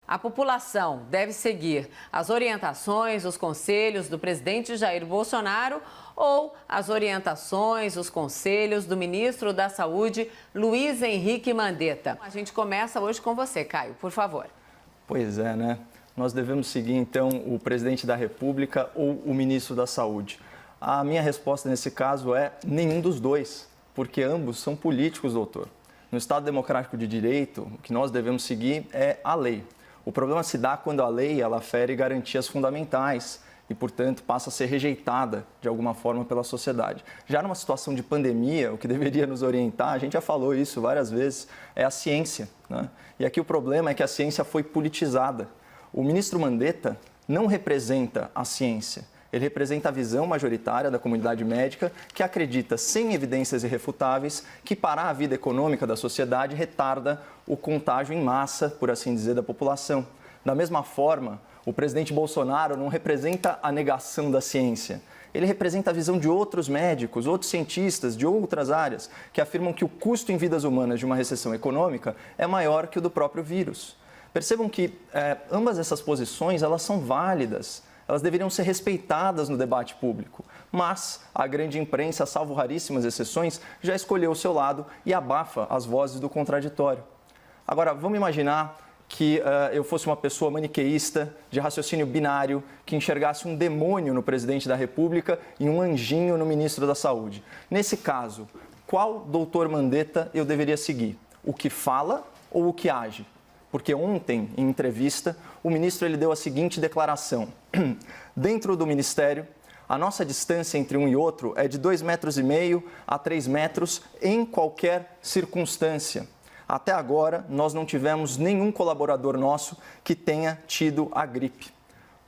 A população deve seguir as orientações, os conselhos do presidente Jair Bolsonaro ou as orientações, os conselhos do ministro da Saúde, Luiz Henrique Mandetta. A gente começa hoje com você, Caio, por favor. Pois é, né? Nós devemos seguir, então, o presidente da República ou o ministro da Saúde. A minha resposta nesse caso é nenhum dos dois, porque ambos são políticos, doutor. No Estado Democrático de Direito, o que nós devemos seguir é a lei. O problema se dá quando a lei ela fere garantias fundamentais e, portanto, passa a ser rejeitada de alguma forma pela sociedade. Já numa situação de pandemia, o que deveria nos orientar, a gente já falou isso várias vezes, é a ciência, né? E aqui o problema é que a ciência foi politizada. O ministro Mandetta não representa a ciência. Ele representa a visão majoritária da comunidade médica que acredita, sem evidências irrefutáveis, que parar a vida econômica da sociedade retarda o contágio em massa, por assim dizer, da população. Da mesma forma, o presidente Bolsonaro não representa a negação da ciência. Ele representa a visão de outros médicos, outros cientistas de outras áreas, que afirmam que o custo em vidas humanas de uma recessão econômica é maior que o do próprio vírus. Percebam que ambas essas posições elas são válidas. Elas deveriam ser respeitadas no debate público, mas a grande imprensa, salvo raríssimas exceções, já escolheu o seu lado e abafa as vozes do contraditório. Agora, vamos imaginar que eu fosse uma pessoa maniqueísta, de raciocínio binário, que enxergasse um demônio no presidente da República e um anjinho no ministro da Saúde. Nesse caso, qual doutor Mandetta eu deveria seguir? O que fala ou o que age? Porque ontem, em entrevista, o ministro ele deu a seguinte declaração. Dentro do Ministério, a nossa distância entre um e outro é de 2,5 metros a 3 metros em qualquer circunstância. Até agora, nós não tivemos nenhum colaborador nosso que tenha tido a gripe.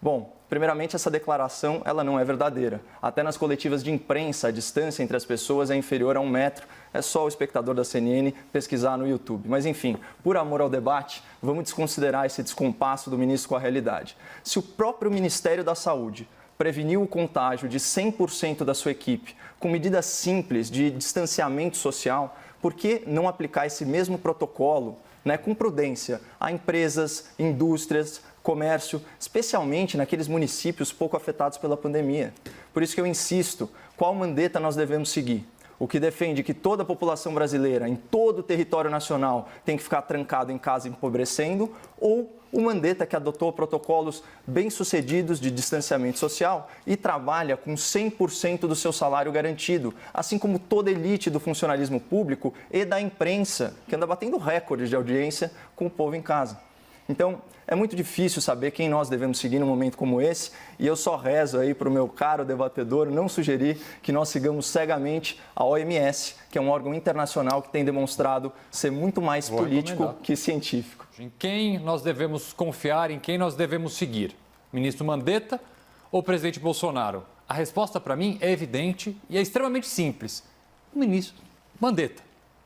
Bom, primeiramente, essa declaração ela não é verdadeira. Até nas coletivas de imprensa, a distância entre as pessoas é inferior a 1 metro. É só o espectador da CNN pesquisar no YouTube. Mas, enfim, por amor ao debate, vamos desconsiderar esse descompasso do ministro com a realidade. Se o próprio Ministério da Saúde preveniu o contágio de 100% da sua equipe com medidas simples de distanciamento social, por que não aplicar esse mesmo protocolo, com prudência, a empresas, indústrias, comércio, especialmente naqueles municípios pouco afetados pela pandemia? Por isso que eu insisto, qual Mandetta nós devemos seguir? O que defende que toda a população brasileira, em todo o território nacional, tem que ficar trancado em casa empobrecendo, ou o Mandetta que adotou protocolos bem-sucedidos de distanciamento social e trabalha com 100% do seu salário garantido, assim como toda a elite do funcionalismo público e da imprensa, que anda batendo recordes de audiência com o povo em casa. Então, é muito difícil saber quem nós devemos seguir num momento como esse e eu só rezo aí para o meu caro debatedor não sugerir que nós sigamos cegamente a OMS, que é um órgão internacional que tem demonstrado ser muito mais político que científico. Em quem nós devemos confiar, em quem nós devemos seguir? Ministro Mandetta ou presidente Bolsonaro? A resposta para mim é evidente e é extremamente simples. O ministro Mandetta.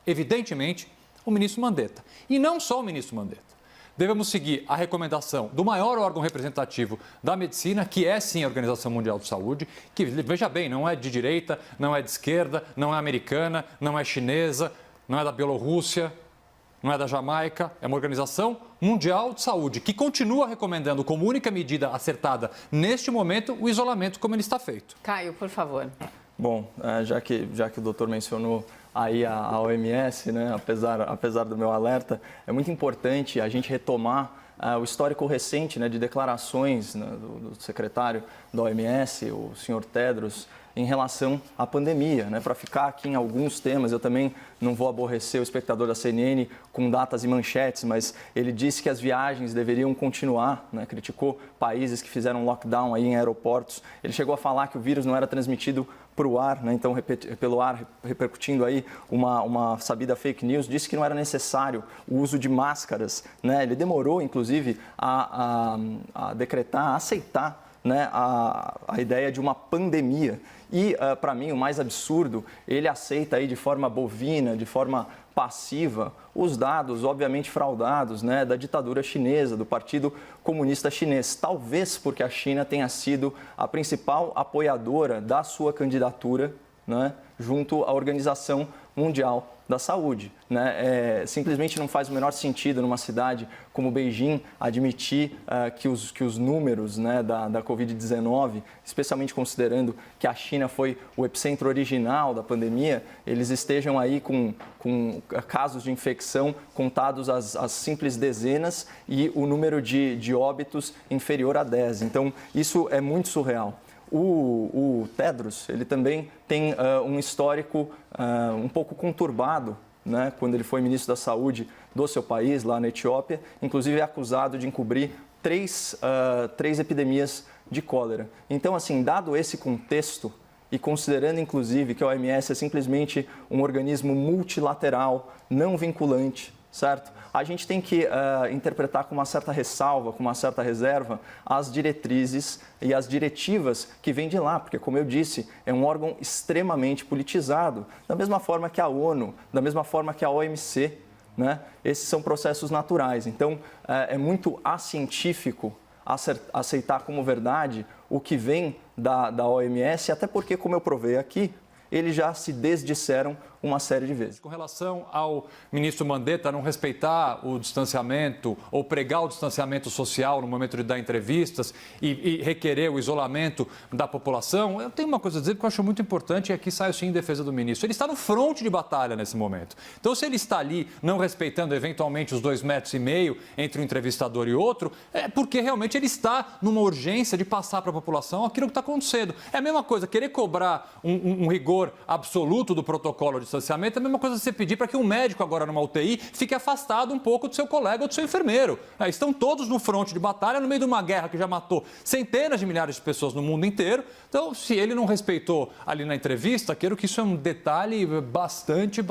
Evidentemente, o ministro Mandetta. E não só o ministro Mandetta. Devemos seguir a recomendação do maior órgão representativo da medicina, que é sim a Organização Mundial de Saúde, que, veja bem, não é de direita, não é de esquerda, não é americana, não é chinesa, não é da Bielorrússia, não é da Jamaica, é uma Organização Mundial de Saúde, que continua recomendando como única medida acertada neste momento o isolamento como ele está feito. Caio, por favor. Bom, já que o doutor mencionou aí a OMS, apesar do meu alerta, é muito importante a gente retomar o histórico recente de declarações do secretário da OMS, o senhor Tedros, em relação à pandemia. Para ficar aqui em alguns temas, eu também não vou aborrecer o espectador da CNN com datas e manchetes, mas ele disse que as viagens deveriam continuar, criticou países que fizeram lockdown aí em aeroportos. Ele chegou a falar que o vírus não era transmitido para o ar, então pelo ar, repercutindo aí uma sabida fake news, disse que não era necessário o uso de máscaras. Ele demorou, inclusive, a decretar, a aceitar a ideia de uma pandemia. E, para mim, o mais absurdo, ele aceita aí de forma bovina, de forma passiva, os dados, obviamente, fraudados da ditadura chinesa, do Partido Comunista Chinês. Talvez porque a China tenha sido a principal apoiadora da sua candidatura junto à Organização Mundial da saúde, né? Simplesmente não faz o menor sentido numa cidade como Beijing admitir que os números, né, da Covid-19, especialmente considerando que a China foi o epicentro original da pandemia, eles estejam aí com casos de infecção contados às simples dezenas e o número de óbitos inferior a 10. Então, isso é muito surreal. O Tedros, ele também tem um histórico um pouco conturbado, né, quando ele foi ministro da Saúde do seu país, lá na Etiópia, inclusive é acusado de encobrir três epidemias de cólera. Então, assim, dado esse contexto e considerando, inclusive, que a OMS é simplesmente um organismo multilateral, não vinculante, certo? A gente tem que interpretar com uma certa ressalva, com uma certa reserva, as diretrizes e as diretivas que vêm de lá, porque, como eu disse, é um órgão extremamente politizado, da mesma forma que a ONU, da mesma forma que a OMC, né? Esses são processos naturais. Então, é muito acientífico aceitar como verdade o que vem da OMS, até porque, como eu provei aqui, eles já se desdisseram uma série de vezes. Com relação ao ministro Mandetta não respeitar o distanciamento ou pregar o distanciamento social no momento de dar entrevistas e requerer o isolamento da população, eu tenho uma coisa a dizer que eu acho muito importante e aqui saio sim em defesa do ministro. Ele está no fronte de batalha nesse momento. Então, se ele está ali não respeitando eventualmente os 2,5 metros entre um entrevistador e outro, é porque realmente ele está numa urgência de passar para a população aquilo que está acontecendo. É a mesma coisa, querer cobrar um rigor absoluto do protocolo de distanciamento é a mesma coisa que você pedir para que um médico agora numa UTI fique afastado um pouco do seu colega ou do seu enfermeiro. Estão todos no fronte de batalha, no meio de uma guerra que já matou centenas de milhares de pessoas no mundo inteiro. Então, se ele não respeitou ali na entrevista, quero que isso é um detalhe bastante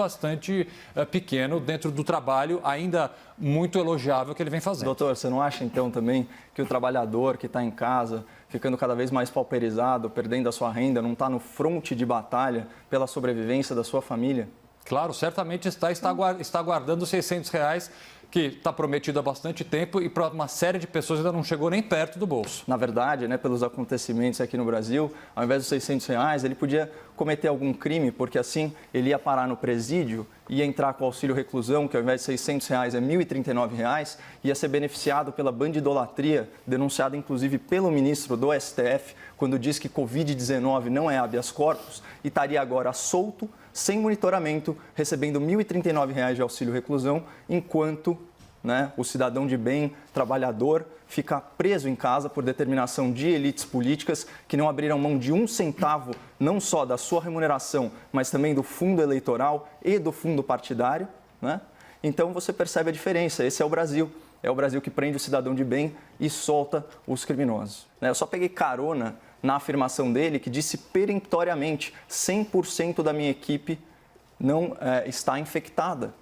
pequeno dentro do trabalho ainda muito elogiável que ele vem fazendo. Doutor, você não acha então também que o trabalhador que está em casa, ficando cada vez mais pauperizado, perdendo a sua renda, não está no fronte de batalha pela sobrevivência da sua família? Claro, certamente está guardando os R$600 que está prometido há bastante tempo e para uma série de pessoas ainda não chegou nem perto do bolso. Na verdade, né, pelos acontecimentos aqui no Brasil, ao invés dos R$600, ele podia cometer algum crime, porque assim ele ia parar no presídio, ia entrar com o auxílio reclusão, que ao invés de R$600 é R$1.039, ia ser beneficiado pela bandidolatria, denunciada inclusive pelo ministro do STF, quando diz que Covid-19 não é habeas corpus, e estaria agora solto, sem monitoramento, recebendo R$1.039 de auxílio reclusão, enquanto, né, o cidadão de bem, trabalhador, fica preso em casa por determinação de elites políticas que não abriram mão de um centavo, não só da sua remuneração, mas também do fundo eleitoral e do fundo partidário, né? Então você percebe a diferença. Esse é o Brasil. É o Brasil que prende o cidadão de bem e solta os criminosos. Eu só peguei carona na afirmação dele que disse peremptoriamente 100% da minha equipe não está infectada.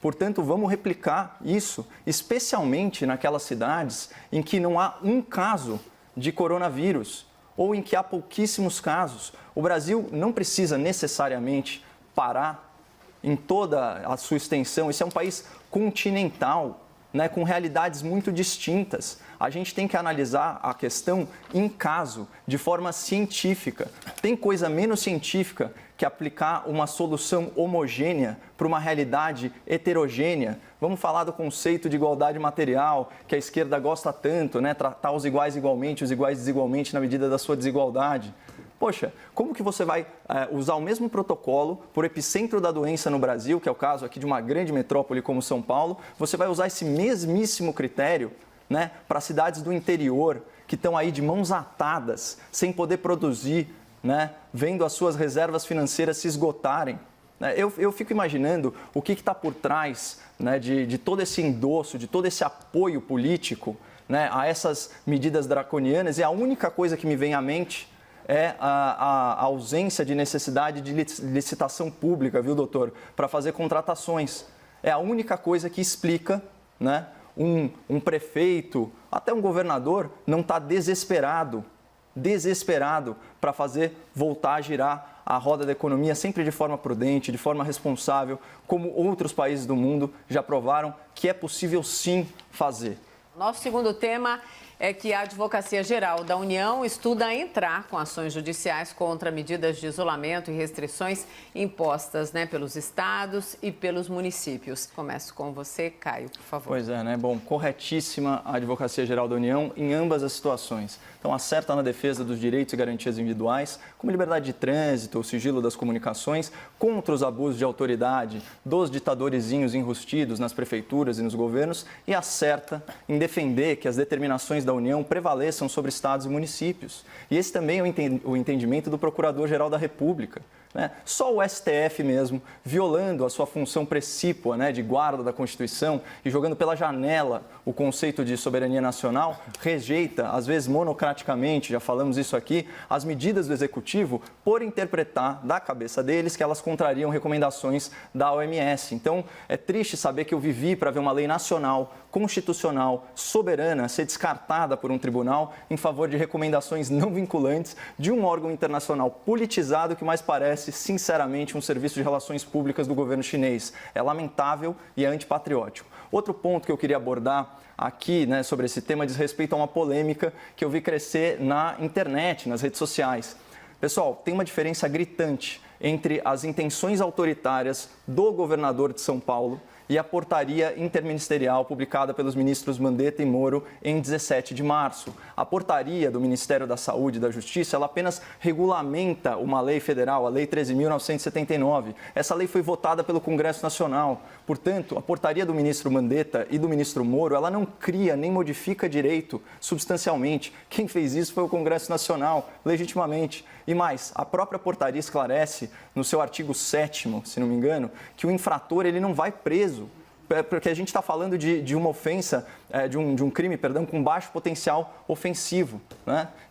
Portanto, vamos replicar isso, especialmente naquelas cidades em que não há um caso de coronavírus ou em que há pouquíssimos casos. O Brasil não precisa necessariamente parar em toda a sua extensão. Esse é um país continental, né, com realidades muito distintas. A gente tem que analisar a questão em caso, de forma científica. Tem coisa menos científica que aplicar uma solução homogênea para uma realidade heterogênea. Vamos falar do conceito de igualdade material, que a esquerda gosta tanto, né? Tratar os iguais igualmente, os iguais desigualmente na medida da sua desigualdade. Poxa, como que você vai usar o mesmo protocolo por epicentro da doença no Brasil, que é o caso aqui de uma grande metrópole como São Paulo, você vai usar esse mesmíssimo critério, né, para cidades do interior que estão aí de mãos atadas, sem poder produzir, né, vendo as suas reservas financeiras se esgotarem. Eu fico imaginando o que está por trás, né, de todo esse endosso, de todo esse apoio político, né, a essas medidas draconianas, e a única coisa que me vem à mente é a ausência de necessidade de licitação pública, viu, doutor, para fazer contratações. É a única coisa que explica, né, um prefeito, até um governador, não está desesperado para fazer voltar a girar a roda da economia sempre de forma prudente, de forma responsável, como outros países do mundo já provaram que é possível sim fazer. Nosso segundo tema é que a Advocacia Geral da União estuda entrar com ações judiciais contra medidas de isolamento e restrições impostas, pelos estados e pelos municípios. Começo com você, Caio, por favor. Pois é, Bom, corretíssima a Advocacia Geral da União em ambas as situações. Então, acerta na defesa dos direitos e garantias individuais, como liberdade de trânsito, o sigilo das comunicações, contra os abusos de autoridade dos ditadorezinhos enrustidos nas prefeituras e nos governos, e acerta em defender que as determinações da União prevaleçam sobre estados e municípios. E esse também é o entendimento do Procurador-Geral da República. Só o STF mesmo, violando a sua função precípua de guarda da Constituição e jogando pela janela o conceito de soberania nacional, rejeita, às vezes monocraticamente, já falamos isso aqui, as medidas do Executivo por interpretar da cabeça deles que elas contrariam recomendações da OMS. Então, é triste saber que eu vivi para ver uma lei nacional, constitucional, soberana, ser descartada por um tribunal em favor de recomendações não vinculantes de um órgão internacional politizado que mais parece, sinceramente, um serviço de relações públicas do governo chinês. É lamentável e é antipatriótico. Outro ponto que eu queria abordar aqui, sobre esse tema diz respeito a uma polêmica que eu vi crescer na internet, nas redes sociais. Pessoal, tem uma diferença gritante entre as intenções autoritárias do governador de São Paulo e a portaria interministerial publicada pelos ministros Mandetta e Moro em 17 de março. A portaria do Ministério da Saúde e da Justiça, ela apenas regulamenta uma lei federal, a Lei 13.979. Essa lei foi votada pelo Congresso Nacional. Portanto, a portaria do ministro Mandetta e do ministro Moro, ela não cria nem modifica direito substancialmente. Quem fez isso foi o Congresso Nacional, legitimamente. E mais, a própria portaria esclarece, no seu artigo 7º, se não me engano, que o infrator ele não vai preso, porque a gente está falando de uma ofensa, de um crime, com baixo potencial ofensivo.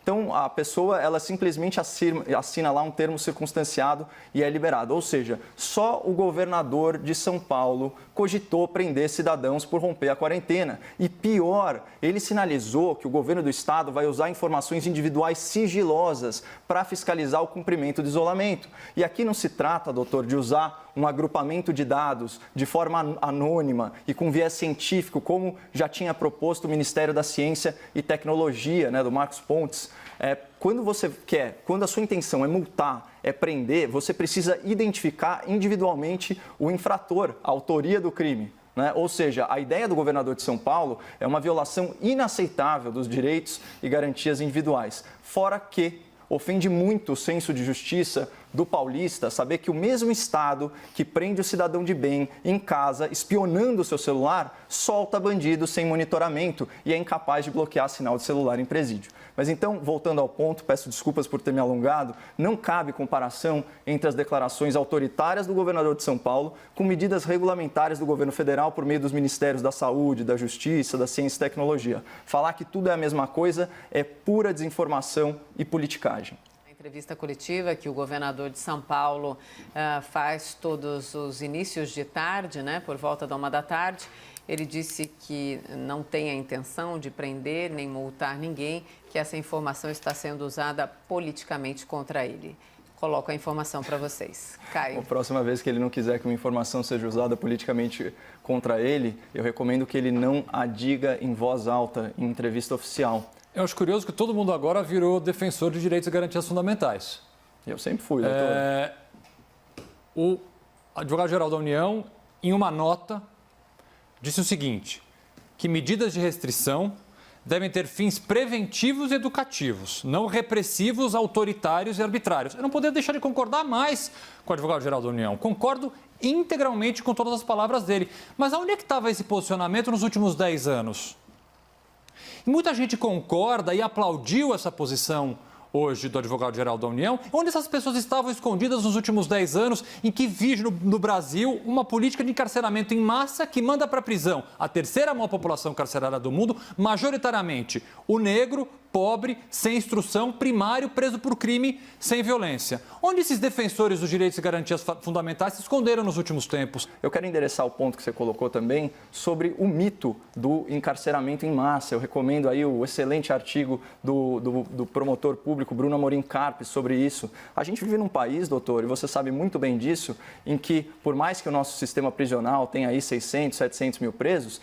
Então, a pessoa, ela simplesmente assina lá um termo circunstanciado e é liberada. Ou seja, só o governador de São Paulo cogitou prender cidadãos por romper a quarentena. E pior, ele sinalizou que o governo do estado vai usar informações individuais sigilosas para fiscalizar o cumprimento do isolamento. E aqui não se trata, doutor, de usar um agrupamento de dados de forma anônima e com viés científico, como já tinha proposto o Ministério da Ciência e Tecnologia, do Marcos Pontes. Quando a sua intenção é multar, é prender, você precisa identificar individualmente o infrator, a autoria do crime. Ou seja, a ideia do governador de São Paulo é uma violação inaceitável dos direitos e garantias individuais. Fora que ofende muito o senso de justiça do paulista saber que o mesmo Estado que prende o cidadão de bem em casa, espionando o seu celular, solta bandido sem monitoramento e é incapaz de bloquear sinal de celular em presídio. Mas então, voltando ao ponto, peço desculpas por ter me alongado, não cabe comparação entre as declarações autoritárias do governador de São Paulo com medidas regulamentares do governo federal por meio dos Ministérios da Saúde, da Justiça, da Ciência e Tecnologia. Falar que tudo é a mesma coisa é pura desinformação e politicagem. Entrevista coletiva que o governador de São Paulo faz todos os inícios de tarde, por volta da 1 da tarde. Ele disse que não tem a intenção de prender nem multar ninguém, que essa informação está sendo usada politicamente contra ele. Coloco a informação para vocês. Caio. A próxima vez que ele não quiser que uma informação seja usada politicamente contra ele, eu recomendo que ele não a diga em voz alta em entrevista oficial. Eu acho curioso que todo mundo agora virou defensor de direitos e garantias fundamentais. Eu sempre fui, doutor. O advogado-geral da União, em uma nota, disse o seguinte, que medidas de restrição devem ter fins preventivos e educativos, não repressivos, autoritários e arbitrários. Eu não poderia deixar de concordar mais com o advogado-geral da União. Concordo integralmente com todas as palavras dele. Mas aonde é que estava esse posicionamento nos últimos 10 anos? E muita gente concorda e aplaudiu essa posição hoje do advogado-geral da União. Onde essas pessoas estavam escondidas nos últimos 10 anos em que vi no Brasil uma política de encarceramento em massa que manda para a prisão a terceira maior população carcerária do mundo, majoritariamente o negro, pobre, sem instrução, primário, preso por crime, sem violência. Onde esses defensores dos direitos e garantias fundamentais se esconderam nos últimos tempos? Eu quero endereçar o ponto que você colocou também sobre o mito do encarceramento em massa. Eu recomendo aí o excelente artigo do promotor público Bruno Amorim Carpes sobre isso. A gente vive num país, doutor, e você sabe muito bem disso, em que, por mais que o nosso sistema prisional tenha aí 600, 700 mil presos,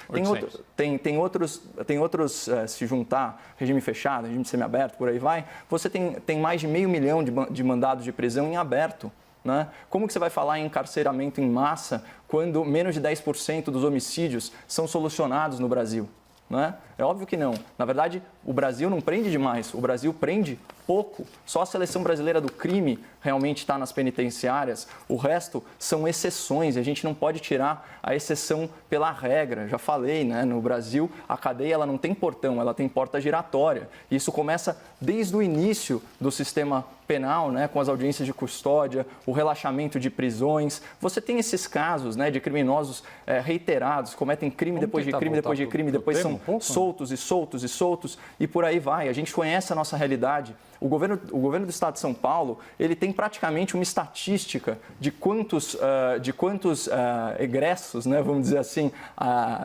tem outros, se juntar, regime fechado, regime semiaberto, por aí vai, você tem mais de 500 mil de mandados de prisão em aberto. Né? Como que você vai falar em encarceramento em massa quando menos de 10% dos homicídios são solucionados no Brasil? Né? É óbvio que não. Na verdade, o Brasil não prende demais, o Brasil prende pouco. Só a seleção brasileira do crime realmente está nas penitenciárias. O resto são exceções e a gente não pode tirar a exceção pela regra. Já falei, né? No Brasil, a cadeia ela não tem portão, ela tem porta giratória. Isso começa desde o início do sistema penal, né? Com as audiências de custódia, o relaxamento de prisões. Você tem esses casos, né, de criminosos reiterados, cometem crime depois de crime, depois de crime, depois são soltos e soltos e soltos e por aí vai. A gente conhece a nossa realidade. O governo do Estado de São Paulo, ele tem praticamente uma estatística de quantos egressos, né, vamos dizer assim,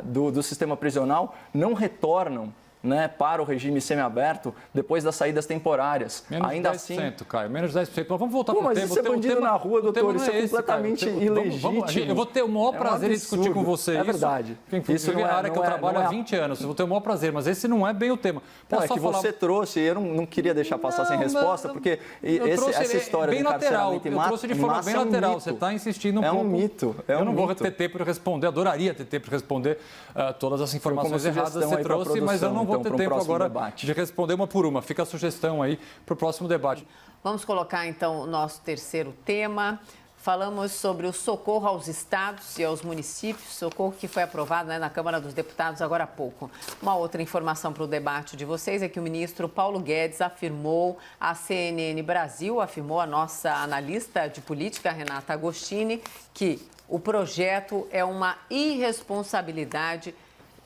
do sistema prisional não retornam, né, para o regime semiaberto depois das saídas temporárias. Menos ainda 10%, assim, Caio, menos 10%. Mas vamos voltar para o tema. Mas isso é bandido na rua, doutor, isso é completamente ilegítimo. Eu vou ter o maior prazer em discutir com você isso. É verdade. Isso é a área que eu trabalho há 20 anos. Eu vou ter o maior prazer, mas esse não é bem o tema. Não, é que você trouxe, eu não queria deixar passar sem resposta, porque essa história do encarceramento em massa... Eu trouxe de forma bem lateral. Você está insistindo um pouco. É um mito. Eu não vou ter tempo para responder, adoraria ter tempo para responder todas as informações erradas que você trouxe, mas eu não vou ter tempo agora de responder uma por uma. Fica a sugestão aí para o próximo debate. Vamos colocar, então, o nosso terceiro tema. Falamos sobre o socorro aos estados e aos municípios, socorro que foi aprovado, né, na Câmara dos Deputados agora há pouco. Uma outra informação para o debate de vocês é que o ministro Paulo Guedes afirmou à CNN Brasil, afirmou a nossa analista de política, Renata Agostini, que o projeto é uma irresponsabilidade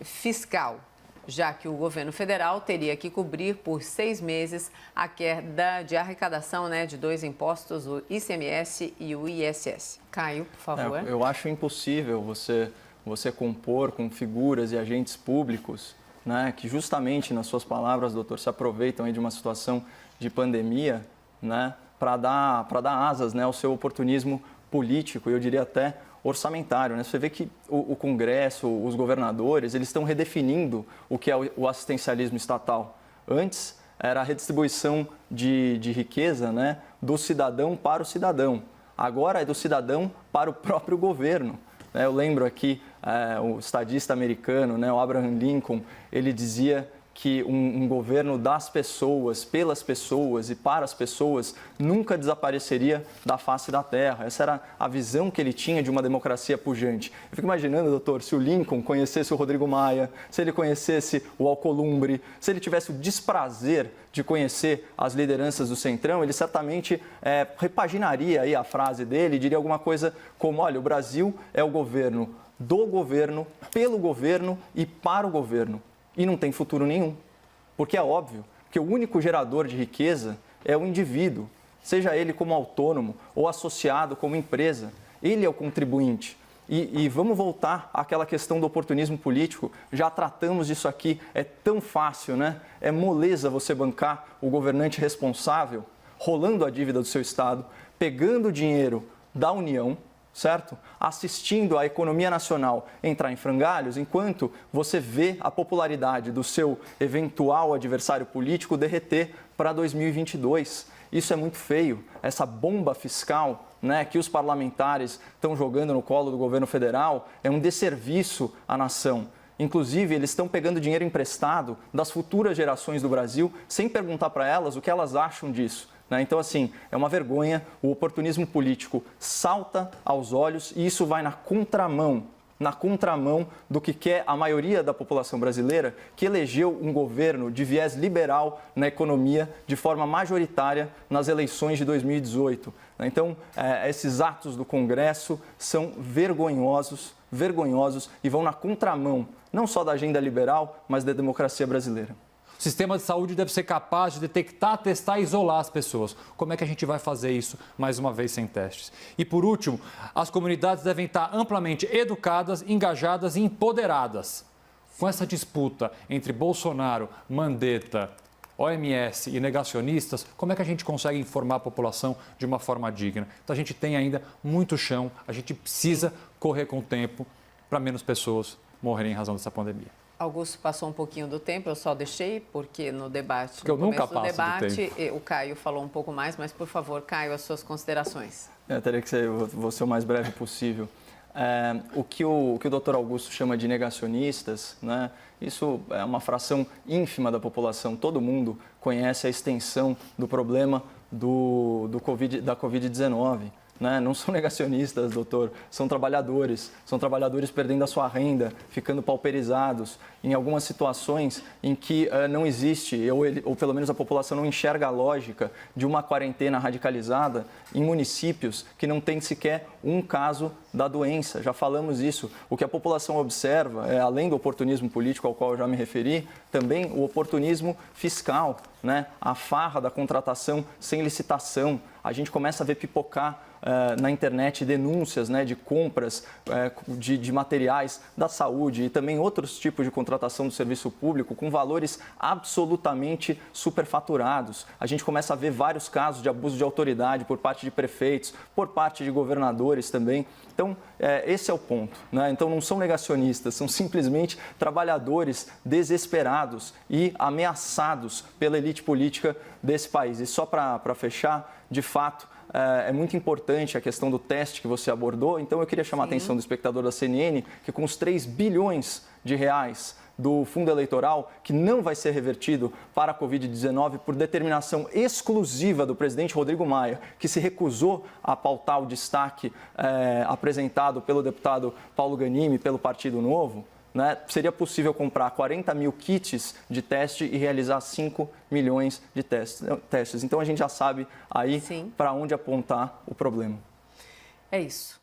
fiscal, já que o governo federal teria que cobrir por 6 meses a queda de arrecadação, né, de 2 impostos, o ICMS e o ISS. Caio, por favor. Eu acho impossível você compor com figuras e agentes públicos, né, que justamente, nas suas palavras, doutor, se aproveitam aí de uma situação de pandemia, né, para dar asas, né, ao seu oportunismo político, e eu diria até orçamentário, né? Você vê que o Congresso, os governadores, eles estão redefinindo o que é o assistencialismo estatal. Antes, era a redistribuição de riqueza, né, do cidadão para o cidadão. Agora é do cidadão para o próprio governo. Eu lembro aqui, o estadista americano, né, o Abraham Lincoln, ele dizia que um governo das pessoas, pelas pessoas e para as pessoas nunca desapareceria da face da terra. Essa era a visão que ele tinha de uma democracia pujante. Eu fico imaginando, doutor, se o Lincoln conhecesse o Rodrigo Maia, se ele conhecesse o Alcolumbre, se ele tivesse o desprazer de conhecer as lideranças do Centrão, ele certamente repaginaria aí a frase dele e diria alguma coisa como: olha, o Brasil é o governo do governo, pelo governo e para o governo. E não tem futuro nenhum, porque é óbvio que o único gerador de riqueza é o indivíduo, seja ele como autônomo ou associado como empresa. Ele é o contribuinte. E vamos voltar àquela questão do oportunismo político. Já tratamos disso aqui, é tão fácil, né? É moleza você bancar o governante responsável, rolando a dívida do seu Estado, pegando o dinheiro da União, certo? Assistindo a economia nacional entrar em frangalhos, enquanto você vê a popularidade do seu eventual adversário político derreter para 2022. Isso é muito feio. Essa bomba fiscal, né, que os parlamentares estão jogando no colo do governo federal é um desserviço à nação. Inclusive, eles estão pegando dinheiro emprestado das futuras gerações do Brasil sem perguntar para elas o que elas acham disso. Então, assim, é uma vergonha, o oportunismo político salta aos olhos e isso vai na contramão do que quer a maioria da população brasileira, que elegeu um governo de viés liberal na economia de forma majoritária nas eleições de 2018. Então, esses atos do Congresso são vergonhosos e vão na contramão, não só da agenda liberal, mas da democracia brasileira. O sistema de saúde deve ser capaz de detectar, testar e isolar as pessoas. Como é que a gente vai fazer isso, mais uma vez, sem testes? E, por último, as comunidades devem estar amplamente educadas, engajadas e empoderadas. Com essa disputa entre Bolsonaro, Mandetta, OMS e negacionistas, como é que a gente consegue informar a população de uma forma digna? Então, a gente tem ainda muito chão, a gente precisa correr com o tempo para menos pessoas morrerem em razão dessa pandemia. Augusto passou um pouquinho do tempo, eu só deixei, porque no debate, porque eu nunca passo do tempo. O Caio falou um pouco mais, mas, por favor, Caio, as suas considerações. Eu teria que ser, vou ser o mais breve possível. O que o Dr. Augusto chama de negacionistas, né, isso é uma fração ínfima da população. Todo mundo conhece a extensão do problema da Covid-19. Né? Não são negacionistas, doutor, são trabalhadores perdendo a sua renda, ficando pauperizados, em algumas situações em que não existe, ou pelo menos a população não enxerga a lógica de uma quarentena radicalizada em municípios que não tem sequer um caso da doença. Já falamos isso. O que a população observa, além do oportunismo político ao qual eu já me referi, também o oportunismo fiscal, né? A farra da contratação sem licitação. A gente começa a ver pipocar na internet denúncias, né, de compras de materiais da saúde e também outros tipos de contratação do serviço público com valores absolutamente superfaturados. A gente começa a ver vários casos de abuso de autoridade por parte de prefeitos, por parte de governadores também. Então, esse é o ponto, né? Então, não são negacionistas, são simplesmente trabalhadores desesperados e ameaçados pela elite política desse país. E só para fechar, de fato, é muito importante a questão do teste que você abordou. Então, eu queria chamar a atenção do espectador da CNN que com os 3 bilhões de reais do fundo eleitoral, que não vai ser revertido para a Covid-19 por determinação exclusiva do presidente Rodrigo Maia, que se recusou a pautar o destaque apresentado pelo deputado Paulo Ganimi, pelo Partido Novo, né, seria possível comprar 40 mil kits de teste e realizar 5 milhões de testes. Então, a gente já sabe aí para onde apontar o problema. É isso.